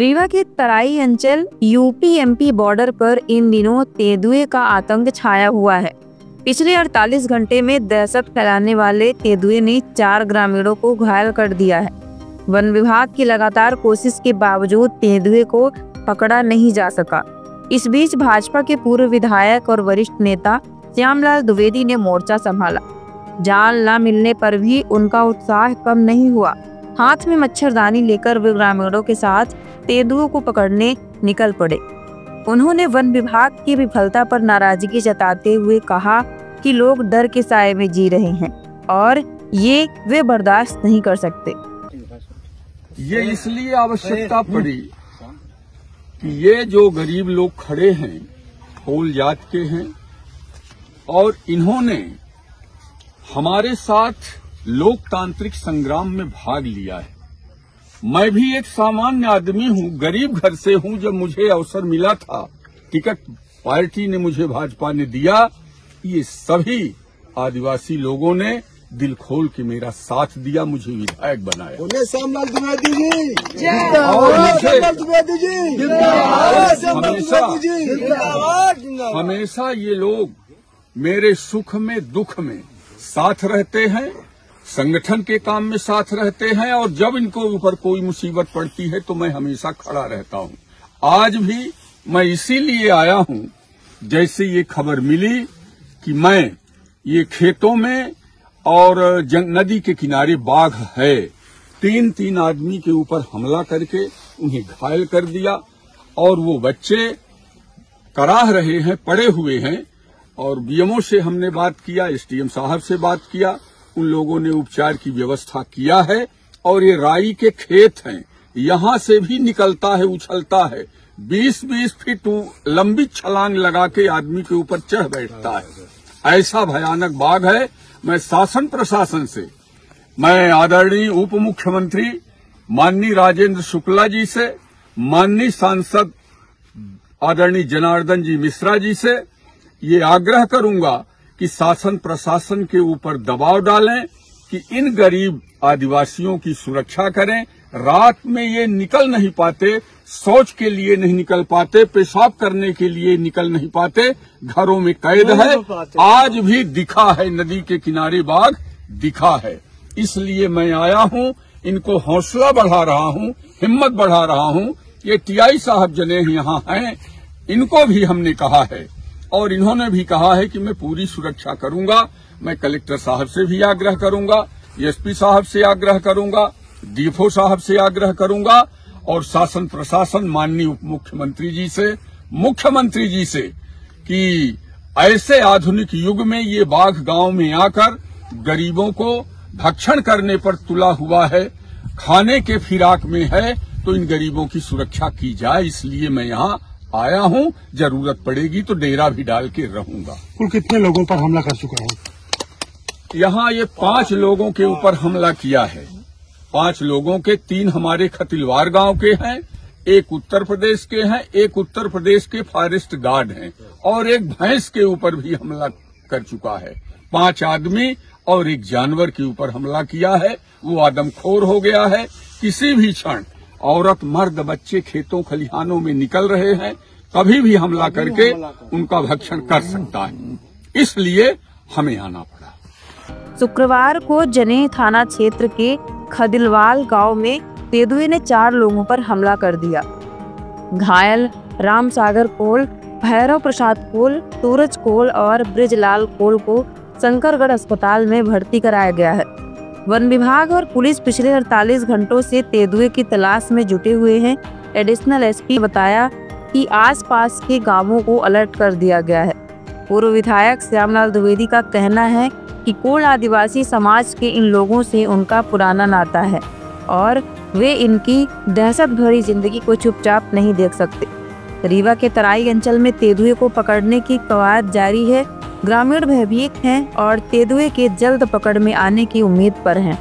रीवा के तराई अंचल UP-MP border पर इन दिनों तेंदुए का आतंक छाया हुआ है। पिछले 48 घंटे में दहशत फैलाने वाले तेंदुए ने 4 ग्रामीणों को घायल कर दिया है। वन विभाग की लगातार कोशिश के बावजूद तेंदुए को पकड़ा नहीं जा सका। इस बीच भाजपा के पूर्व विधायक और वरिष्ठ नेता श्यामलाल द्विवेदी ने मोर्चा संभाला। जाल न मिलने पर भी उनका उत्साह कम नहीं हुआ। हाथ में मच्छरदानी लेकर वे ग्रामीणों के साथ तेंदुओं को पकड़ने निकल पड़े। उन्होंने वन विभाग की विफलता पर नाराजगी जताते हुए कहा कि लोग डर के साए में जी रहे हैं और ये वे बर्दाश्त नहीं कर सकते। ये इसलिए आवश्यकता पड़ी कि ये जो गरीब लोग खड़े हैं, कोल जात के हैं और इन्होंने हमारे साथ लोकतांत्रिक संग्राम में भाग लिया है। मैं भी एक सामान्य आदमी हूं, गरीब घर से हूं। जब मुझे अवसर मिला था, टिकट पार्टी ने मुझे, भाजपा ने दिया, ये सभी आदिवासी लोगों ने दिल खोल के मेरा साथ दिया, मुझे विधायक बनाया। श्यामलाल द्विवेदी जी, और हमेशा ये लोग मेरे सुख में दुख में साथ रहते हैं, संगठन के काम में साथ रहते हैं और जब इनको ऊपर कोई मुसीबत पड़ती है तो मैं हमेशा खड़ा रहता हूं। आज भी मैं इसीलिए आया हूं, जैसे ये खबर मिली कि मैं ये खेतों में और नदी के किनारे बाघ है, 3 आदमी के ऊपर हमला करके उन्हें घायल कर दिया और वो बच्चे कराह रहे हैं, पड़े हुए हैं। और बीएमओ से हमने बात किया, एसडीएम साहब से बात किया, उन लोगों ने उपचार की व्यवस्था किया है। और ये राई के खेत हैं, यहां से भी निकलता है, उछलता है, 20-20 फीट लंबी छलांग लगा के आदमी के ऊपर चढ़ बैठता है। ऐसा भयानक बाघ है। मैं शासन प्रशासन से, मैं आदरणीय उप मुख्यमंत्री माननीय राजेंद्र शुक्ला जी से, माननीय सांसद आदरणीय जनार्दन जी मिश्रा जी से ये आग्रह करूंगा कि शासन प्रशासन के ऊपर दबाव डालें कि इन गरीब आदिवासियों की सुरक्षा करें। रात में ये निकल नहीं पाते, शौच के लिए नहीं निकल पाते, पेशाब करने के लिए निकल नहीं पाते, घरों में कैद है। आज भी दिखा है, नदी के किनारे बाघ दिखा है। इसलिए मैं आया हूं, इनको हौसला बढ़ा रहा हूं, हिम्मत बढ़ा रहा हूं। ये टीआई साहब जने यहाँ हैं, इनको भी हमने कहा है और इन्होंने भी कहा है कि मैं पूरी सुरक्षा करूंगा। मैं कलेक्टर साहब से भी आग्रह करूंगा, एसपी साहब से आग्रह करूंगा, डीएफओ साहब से आग्रह करूंगा और शासन प्रशासन माननीय उप मुख्यमंत्री जी से, मुख्यमंत्री जी से कि ऐसे आधुनिक युग में ये बाघ गांव में आकर गरीबों को भक्षण करने पर तुला हुआ है, खाने के फिराक में है, तो इन गरीबों की सुरक्षा की जाए। इसलिए मैं यहाँ आया हूं, जरूरत पड़ेगी तो डेरा भी डाल के रहूंगा। कुल कितने लोगों पर हमला कर चुका है? यहाँ ये 5 लोगों के ऊपर हमला किया है। 5 लोगों के, 3 हमारे खतिलवार गांव के हैं, 1 उत्तर प्रदेश के हैं, 1 उत्तर प्रदेश के फॉरेस्ट गार्ड हैं और 1 भैंस के ऊपर भी हमला कर चुका है। 5 आदमी और 1 जानवर के ऊपर हमला किया है। वो आदमखोर हो गया है। किसी भी क्षण औरत, मर्द, बच्चे खेतों खलिहानों में निकल रहे हैं, कभी भी हमला करके उनका भक्षण कर सकता है। इसलिए हमें आना पड़ा। शुक्रवार को जनेह थाना क्षेत्र के खदिलवाल गांव में तेंदुए ने 4 लोगों पर हमला कर दिया। घायल रामसागर कोल, भैरव प्रसाद कोल, सूरज कोल और ब्रिजलाल कोल को शंकरगढ़ अस्पताल में भर्ती कराया गया है। वन विभाग और पुलिस पिछले 48 घंटों से तेंदुए की तलाश में जुटे हुए हैं। एडिशनल एसपी बताया कि आसपास के गांवों को अलर्ट कर दिया गया है। पूर्व विधायक श्यामलाल द्विवेदी का कहना है कि कोल आदिवासी समाज के इन लोगों से उनका पुराना नाता है और वे इनकी दहशत भरी जिंदगी को चुपचाप नहीं देख सकते। रीवा के तराई अंचल में तेंदुए को पकड़ने की कवायद जारी है। ग्रामीण भयभीत हैं और तेंदुए के जल्द पकड़ में आने की उम्मीद पर हैं।